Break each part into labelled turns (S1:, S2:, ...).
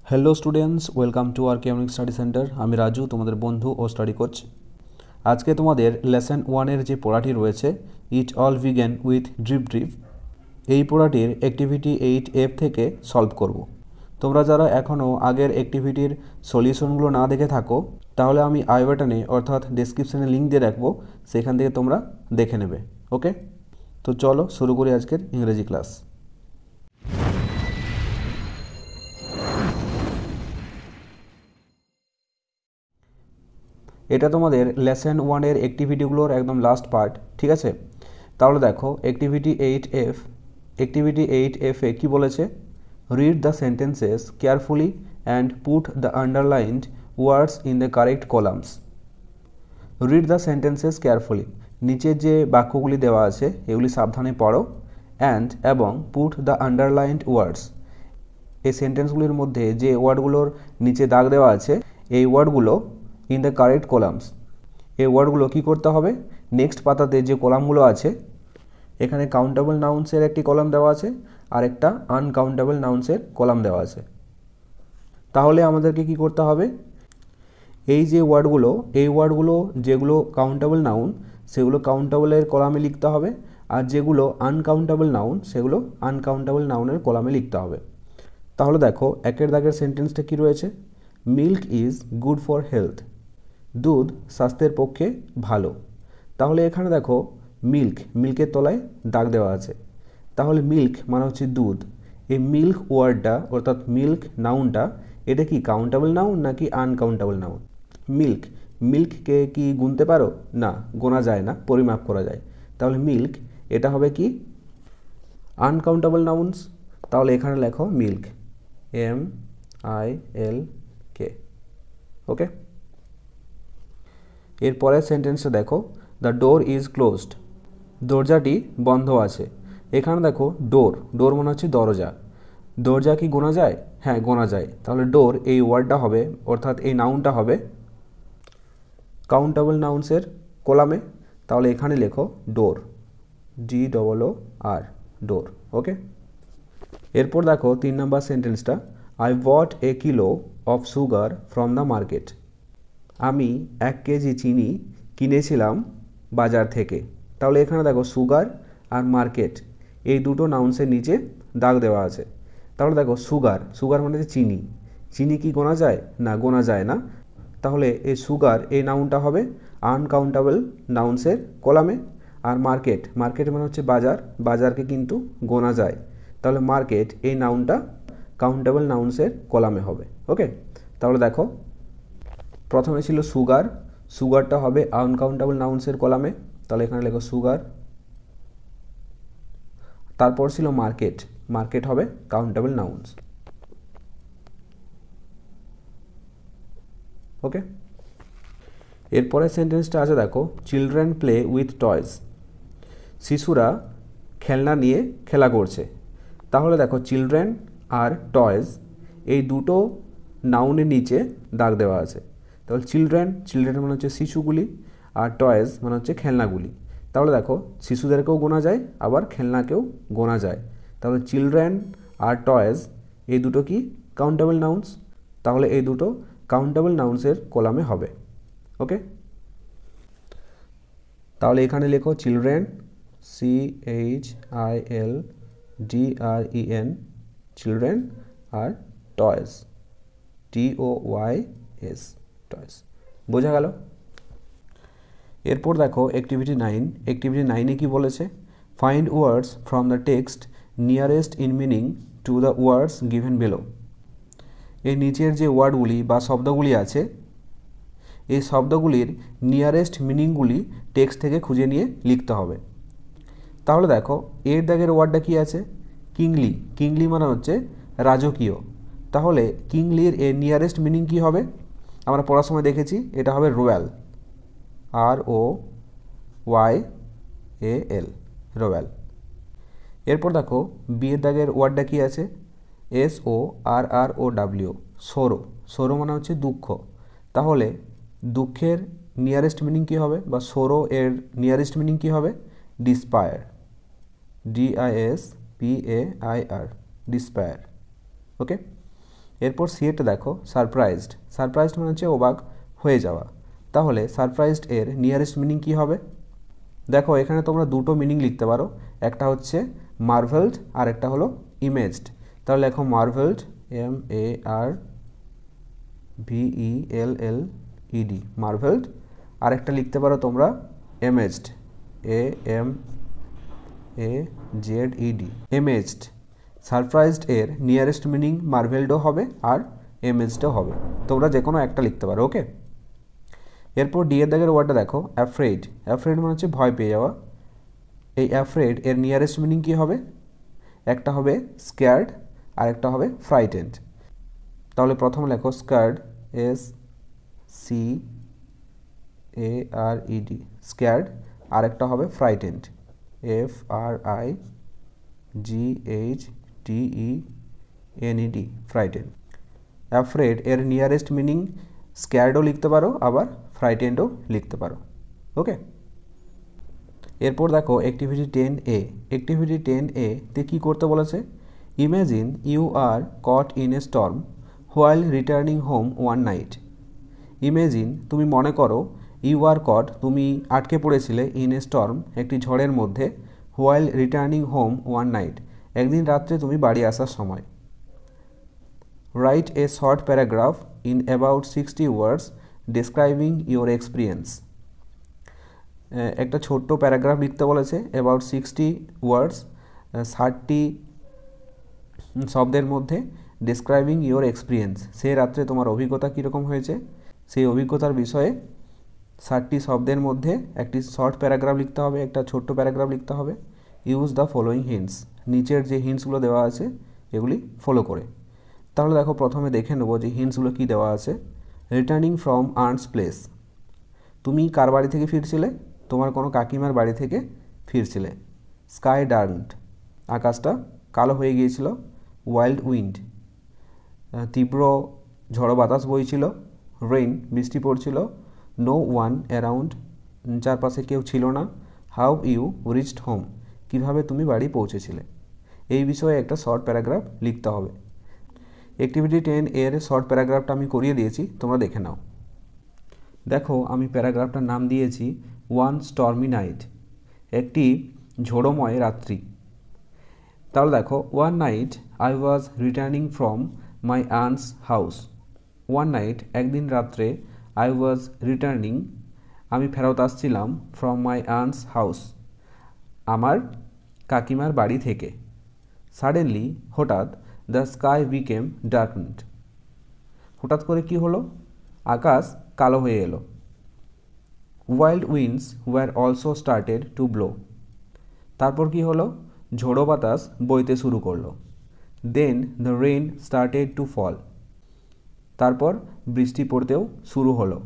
S1: Hello students, welcome to আর কেমনিক study centre. আমি রাজু, তোমাদের বন্ধু ও স্টাডি কোচ। আজকে তোমাদের লেসন 1-এর যে পড়াটি রয়েছে, it all began with drip drip, এই পড়াটির অ্যাক্টিভিটি 8F থেকে সলভ করব। তোমরা যারা এখনও আগের অ্যাক্টিভিটির সলিউশনগুলো না দেখে থাকো, তাহলে আমি আই বাটনে অর্থাৎ ডেসক্রিপশানে লিঙ্ক দিয়ে রাখবো, সেখান থেকে তোমরা দেখে নেবে। ওকে, তো চলো শুরু করি আজকের ইংরেজি ক্লাস। এটা তোমাদের লেসন 1-এর অ্যাক্টিভিটিগুলোর একদম লাস্ট পার্ট, ঠিক আছে? তাহলে দেখো অ্যাক্টিভিটি 8F, অ্যাক্টিভিটি 8F-এ কী বলেছে? Read the sentences carefully and put the underlined words in the correct columns. Read the sentences carefully, নিচের যে বাক্যগুলি দেওয়া আছে এগুলি সাবধানে পড়ো, এবং পুট দ্য আন্ডারলাইন্ড ওয়ার্ডস, এই সেন্টেন্সগুলির মধ্যে যে ওয়ার্ডগুলোর নিচে দাগ দেওয়া আছে এই ওয়ার্ডগুলো ইন দ্য কারেক্ট কলামস, এই ওয়ার্ডগুলো কী করতে হবে? নেক্সট পাতাতে যে কলামগুলো আছে, এখানে কাউন্টেবল নাউন্সের একটি কলাম দেওয়া আছে আর একটা আনকাউন্টেবল নাউন্সের কলাম দেওয়া আছে। তাহলে আমাদেরকে কি করতে হবে? এই যে ওয়ার্ডগুলো, এই ওয়ার্ডগুলো যেগুলো কাউন্টেবল নাউন সেগুলো কাউন্টেবলের কলামে লিখতে হবে, আর যেগুলো আনকাউন্টেবল নাউন সেগুলো আনকাউন্টেবল নাউনের কলামে লিখতে হবে। তাহলে দেখো একের দাগের সেন্টেন্সটা কী রয়েছে? Milk is good for health, দুধ স্বাস্থ্যের পক্ষে ভালো। তাহলে এখানে দেখো মিল্কের তলায় দাগ দেওয়া আছে। তাহলে মিল্ক মানে হচ্ছে দুধ। এই মিল্ক ওয়ার্ডটা অর্থাৎ মিল্ক নাউনটা, এটা কি কাউন্টেবল নাউন নাকি আনকাউন্টেবল নাউন? মিল্ককে কি গুনতে পারো? না, গোনা যায় না, পরিমাপ করা যায়। তাহলে মিল্ক এটা হবে কি আনকাউন্টেবল নাউন্স। তাহলে এখানে লেখো মিল্ক, MILK। ওকে, এরপরের সেন্টেন্সটা দেখো, দ্য ডোর ইজ ক্লোজড, দরজাটি বন্ধ আছে। এখানে দেখো ডোর মানে হচ্ছে দরজা। দরজা কি গোনা যায়? হ্যাঁ, গোনা যায়। তাহলে ডোর এই ওয়ার্ডটা হবে অর্থাৎ এই নাউনটা হবে কাউন্টেবল নাউন্সের কলামে। তাহলে এখানে লেখো ডোর, DOOR, ডোর। ওকে, এরপর দেখো 3 নম্বর সেন্টেন্সটা, I bought A kilo of sugar from the market, আমি 1 কেজি চিনি কিনেছিলাম বাজার থেকে। তাহলে এখানে দেখো সুগার আর মার্কেট এই দুটো নাউন্সের নিচে দাগ দেওয়া আছে। তাহলে দেখো সুগার মানে হচ্ছে চিনি কি গোনা যায়? না, গোনা যায় না। তাহলে এই সুগার এই নাউনটা হবে আনকাউন্টেবল নাউন্সের কলামে। আর মার্কেট মানে হচ্ছে বাজারকে কিন্তু গোনা যায়। তাহলে মার্কেট এই নাউনটা কাউন্টেবল নাউন্সের কলামে হবে। ওকে, তাহলে দেখো প্রথমে ছিল সুগারটা হবে আনকাউন্টেবল নাউন্সের কলামে। তাহলে এখানে লেখো সুগার। তারপর ছিল মার্কেট হবে কাউন্টেবল নাউন্স। ওকে, এরপরের সেন্টেন্সটা আছে দেখো, চিলড্রেন প্লে উইথ টয়স, শিশুরা খেলনা নিয়ে খেলা করছে। তাহলে দেখো চিলড্রেন আর টয়স এই দুটো নাউনের নিচে দাগ দেওয়া আছে। তাহলে চিলড্রেন মানে হচ্ছে শিশুগুলি, আর টয়েস মানে হচ্ছে খেলনাগুলি। তাহলে দেখো শিশুদেরকেও গোনা যায় আবার খেলনাকেও গোনা যায়। তাহলে চিলড্রেন আর টয়েস এই দুটো কি কাউন্টেবল নাউন্স। তাহলে এই দুটো কাউন্টেবল নাউন্সের কলামে হবে। ওকে, তাহলে এখানে লেখো চিলড্রেন, CHILDREN, চিলড্রেন, আর টয়েস, TOYS, টয়েস। বোঝা গেল? এরপর দেখো অ্যাক্টিভিটি 9-এ কী বলেছে? Find words from the text nearest in meaning to the words given below. এই নিচের যে ওয়ার্ডগুলি বা শব্দগুলি আছে এই শব্দগুলির নিয়ারেস্ট মিনিংগুলি টেক্সট থেকে খুঁজে নিয়ে লিখতে হবে। তাহলে দেখো এর দাগের ওয়ার্ডটা কি আছে? কিংলি মানে হচ্ছে রাজকীয়। তাহলে কিংলির এর নিয়ারেস্ট মিনিং কি হবে? আমরা পড়ার সময় দেখেছি, এটা হবে রয়্যাল, ROYAL, রয়্যাল। এরপর দেখো বি এর দাগের ওয়ার্ডটা কি আছে? SORROW, সরো মানে হচ্ছে দুঃখ। তাহলে দুঃখের নিয়ারেস্ট মিনিং কী হবে, বা সরো এর নিয়ারেস্ট মিনিং কী হবে? ডিসপায়ার, DISPAIR, ডিসপায়ার। ওকে, এরপর সিএটা দেখো সারপ্রাইজড। সারপ্রাইজড মানে হচ্ছে অবাক হয়ে যাওয়া। তাহলে সারপ্রাইজড এর নিয়ারেস্ট মিনিং কী হবে? দেখো এখানে তোমরা দুটো মিনিং লিখতে পারো, একটা হচ্ছে মার্ভেলড আর একটা হলো ইমেজড। তাহলে লেখো মার্ভেলড, MARVELLED, মার্ভেলড। আর একটা লিখতে পারো তোমরা এমেজড, AMAZED, এমেজড। সারপ্রাইজড এর নিয়ারেস্ট মিনিং মার্ভেলডও হবে আর এমেজডও হবে, তোমরা যে কোনো একটা লিখতে পারো। ওকে, এরপর ডি এর দাগের ওয়ার্ডটা দেখো অ্যাফ্রেড। অ্যাফ্রেড মানে হচ্ছে ভয় পেয়ে যাওয়া। এই অ্যাফ্রেড এর নিয়ারেস্ট মিনিং কী হবে? একটা হবে স্ক্যার্ড আর একটা হবে ফ্রাইটেন্ড। তাহলে প্রথমে লেখো স্ক্যার্ড, SCARED, স্ক্যার্ড। আর একটা হবে ফ্রাইটেন্ড, FRIGHTENED, ফ্রাইটেন্ড। অ্যাফ্রেড এর নিয়ারেস্ট মিনিং স্ক্যার্ডও লিখতে পারো আবার ফ্রাইটেন্ডও লিখতে পারো। ওকে, এরপর দেখো অ্যাক্টিভিটি 10A। অ্যাক্টিভিটি 10A তে কী করতে বলেছে? Imagine you are caught in a storm while returning home one night. Imagine, তুমি মনে করো, ইউ আর কট, তুমি আটকে পড়েছিলে, ইন এ স্টর্ম, একটি ঝড়ের মধ্যে, while returning home one night, একদিন রাত্রে তুমি বাড়ি আসার সময়। Right a short paragraph in about 60 words describing your experience. একটা ছোট্ট প্যারাগ্রাফ লিখতে বলেছে, অ্যাবাউট 60 ওয়ার্ডস, 60 শব্দের মধ্যে, ডেসক্রাইবিং ইউর এক্সপিরিয়েন্স, সে রাত্রে তোমার অভিজ্ঞতা কীরকম হয়েছে সেই অভিজ্ঞতার বিষয়ে 60 শব্দের মধ্যে একটি শর্ট প্যারাগ্রাফ লিখতে হবে, একটা ছোট্ট প্যারাগ্রাফ লিখতে হবে। ইউজ দ্য ফলোয়িং হিন্টস, নিচের যে হিন্টসগুলো দেওয়া আছে এগুলি ফলো করে। তাহলে দেখো প্রথমে দেখে নেবো যে হিন্টসগুলো কী দেওয়া আছে। রিটার্নিং ফ্রম আর্নস প্লেস, তুমি কার বাড়ি থেকে ফিরছিলে? তোমার কোনো কাকিমার বাড়ি থেকে ফিরছিলে। স্কাই ডার্কড, আকাশটা কালো হয়ে গিয়েছিল। ওয়াইল্ড উইন্ড, তীব্র ঝড়ো বাতাস বইছিল। রেইন, বৃষ্টি পড়ছিল। নো ওয়ান অ্যারাউন্ড, চারপাশে কেউ ছিল না। হাউ ইউ রিচড হোম, কীভাবে তুমি বাড়ি পৌঁছেছিলে। এই বিষয়ে একটা শর্ট প্যারাগ্রাফ লিখতে হবে। অ্যাক্টিভিটি 10 এর শর্ট প্যারাগ্রাফটা আমি করিয়ে দিয়েছি, তোমরা দেখে নাও। দেখো আমি প্যারাগ্রাফটার নাম দিয়েছি ওয়ান স্টর্মি নাইট, একটি ঝোড়োময় রাত্রি। তাহলে দেখো, one night I was returning from my aunts house. One night, একদিন রাত্রে, আই ওয়াজ রিটার্নিং, আমি ফেরত আসছিলাম, ফ্রম মাই আন্টস হাউস, আমার কাকিমার বাড়ি থেকে। সাডেনলি, হঠাৎ, দ্য স্কাই বিকেম ডার্কড, হঠাৎ করে কি হলো? আকাশ কালো হয়ে এলো। Wild winds were also started to blow, তারপর কি হলো? ঝোড়ো বাতাস বইতে শুরু করলো। Then the rain started to fall, তারপর বৃষ্টি পড়তেও শুরু হলো।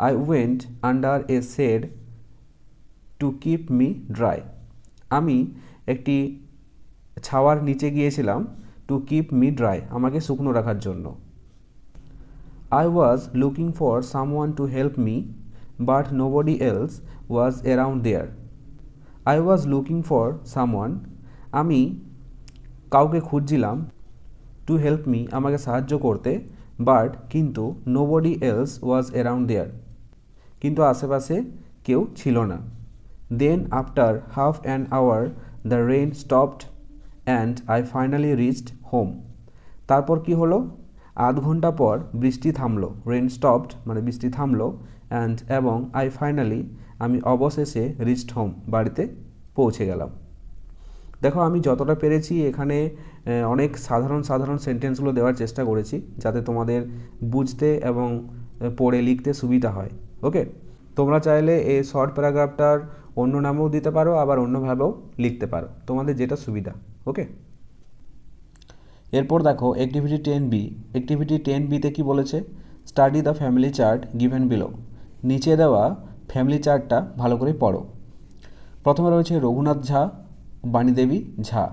S1: I went under a shade to keep me dry, আমি একটি ছাওয়ার নিচে গিয়েছিলাম, টু কিপ মি ড্রাই, আমাকে শুকনো রাখার জন্য। I was looking for someone to help me, but nobody else was around there. I was looking for someone, আমি কাউকে খুঁজছিলাম, to help me, আমাকে সাহায্য করতে, but কিন্তু nobody else was around there, কিন্তু আশেপাশে কেউ ছিল না। Then after half an hour the rain stopped and I finally reached home, তারপর কি হলো? আধ ঘন্টা পর বৃষ্টি থামলো। রেইন স্টপড মানে বৃষ্টি থামলো। অ্যান্ড এবং আই ফাইনালি, আমি অবশেষে রিচড হোম, বাড়িতে পৌঁছে গেলাম। দেখো আমি যতটা পেরেছি এখানে অনেক সাধারণ সেন্টেন্সগুলো দেওয়ার চেষ্টা করেছি যাতে তোমাদের বুঝতে এবং পড়ে লিখতে সুবিধা হয়। ওকে, তোমরা চাইলে এই শর্ট প্যারাগ্রাফটার অন্য নামেও দিতে পারো, আবার অন্যভাবেও লিখতে পারো, তোমাদের যেটা সুবিধা। ওকে, এরপর দেখো অ্যাক্টিভিটি 10B। অ্যাক্টিভিটি 10Bতে কি বলেছে? Study the family chart given below, নিচে দেওয়া ফ্যামিলি চার্টটা ভালো করে পড়ো। প্রথমে রয়েছে রঘুনাথ ঝা, বাণীদেবী ঝা।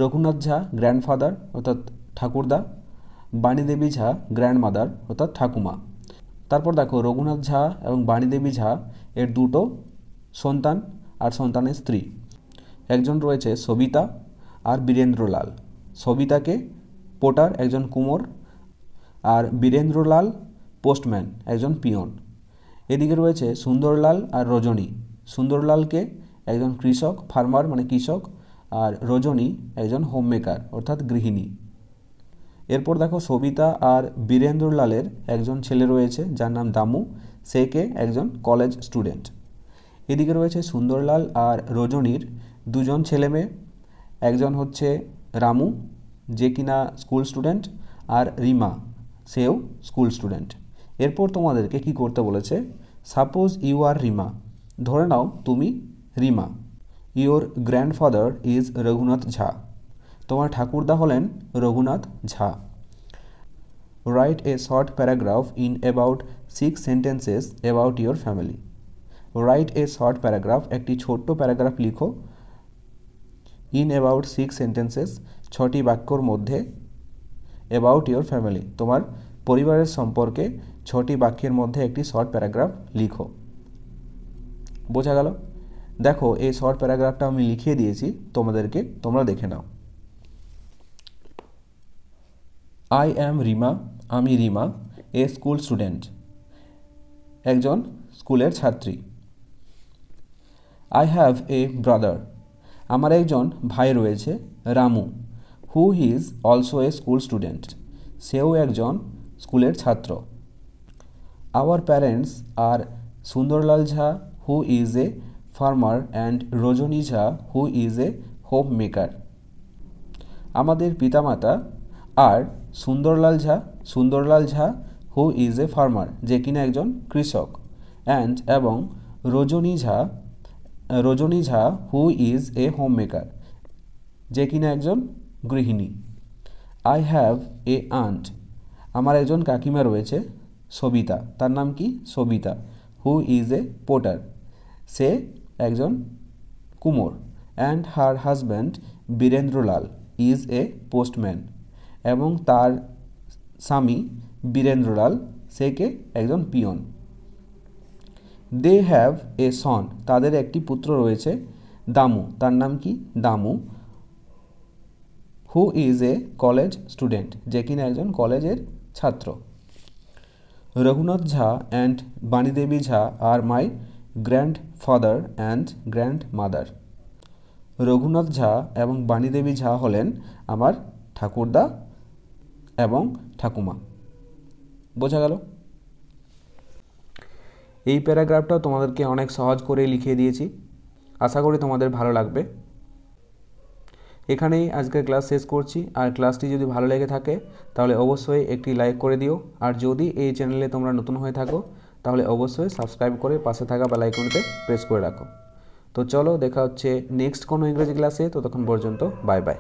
S1: রঘুনাথ ঝা গ্র্যান্ডফাদার অর্থাৎ ঠাকুরদা, বাণীদেবী ঝা গ্র্যান্ডমাদার অর্থাৎ ঠাকুমা। তারপর দেখো রঘুনাথ ঝা এবং বাণীদেবী ঝা এর দুটো সন্তান আর সন্তানের স্ত্রী। একজন রয়েছে সবিতা আর বীরেন্দ্রলাল। সবিতাকে পোটার, একজন কুমোর, আর বীরেন্দ্রলাল পোস্টম্যান, একজন পিয়ন। এদিকে রয়েছে সুন্দরলাল আর রজনী। সুন্দরলালকে একজন কৃষক, ফার্মার মানে কৃষক, আর রজনী একজন হোমমেকার অর্থাৎ গৃহিণী। এরপর দেখো সবিতা আর বীরেন্দ্রলালের একজন ছেলে রয়েছে যার নাম দামু, সে কে একজন কলেজ স্টুডেন্ট। এদিকে রয়েছে সুন্দরলাল আর রজনীর দুজন ছেলে মেয়ে, একজন হচ্ছে রামু যে কিনা স্কুল স্টুডেন্ট, আর রিমা সেও স্কুল স্টুডেন্ট। এরপর তোমাদেরকে কি করতে বলেছে, সাপোজ ইউ আর রিমা, ধরে নাও তুমি Rima. Your grandfather is Raghunath Jha, তোমার ঠাকুরদা হলেন Raghunath Jha. Write a short paragraph in about 6 sentences about your family. Write a short paragraph, একটি ছোট্ট প্যারাগ্রাফ লিখো। ইন অ্যাবাউট 6 সেন্টেন্সেস, 6টি বাক্যর মধ্যে। অ্যাবাউট ইওর ফ্যামিলি, তোমার পরিবারের সম্পর্কে 6টি বাক্যের মধ্যে একটি শর্ট প্যারাগ্রাফ লিখো। বোঝা গেল? দেখো এই শর্ট প্যারাগ্রাফটা আমি লিখিয়ে দিয়েছি তোমাদেরকে, তোমরা দেখে নাও। আই অ্যাম রিমা, আমি রিমা, এ স্কুল স্টুডেন্ট, একজন স্কুলের ছাত্রী। আই হ্যাভ এ ব্রাদার, আমার একজন ভাই রয়েছে Ramu, who is also a school student, সেও একজন স্কুলের ছাত্র। Our parents are Sundarlal Jha, who is a farmer, and Rajani Jha, who is a homemaker. আমাদের পিতামাতা আর Sundarlal Jha who is a farmer, যে কিনা একজন কৃষক, এবং Rajani Jha who is a homemaker, যে কিনা একজন গৃহিণী। আই হ্যাভ এ আন্ট, আমার একজন কাকিমা রয়েছে সবিতা, তার নাম কি Sabita, who is a potter, সে একজন কুমোর। And her husband Birendralal is a postman, এবং তার স্বামী বীরেন্দ্রলাল সে কে একজন পিয়ন। দে হ্যাভ এ সন, তাদের একটি পুত্র রয়েছে দামু, তার নাম কি Damu, who is a college student, যে কিনা একজন কলেজের ছাত্র। Raghunath Jha and Banidevi Jha are my grandfather and grandmother. Raghunath Jha এবং বাণীদেবী ঝা হলেন আমার ঠাকুরদা এবং ঠাকুমা। বোঝা গেল? এই প্যারাগ্রাফটা তোমাদেরকে অনেক সহজ করে লিখিয়ে দিয়েছি, আশা করি তোমাদের ভালো লাগবে। এখানেই আজকের ক্লাস শেষ করছি, আর ক্লাসটি যদি ভালো লেগে থাকে তাহলে অবশ্যই একটি লাইক করে দিও, আর যদি এই চ্যানেলে তোমরা নতুন হয়ে থাকো তাহলে অবশ্যই সাবস্ক্রাইব করে পাশে থাকা বেল আইকনটিতে প্রেস করে রাখো। তো চলো, দেখা হচ্ছে নেক্সট কোনো ইংরেজি ক্লাসে, ততক্ষণ পর্যন্ত বাই বাই।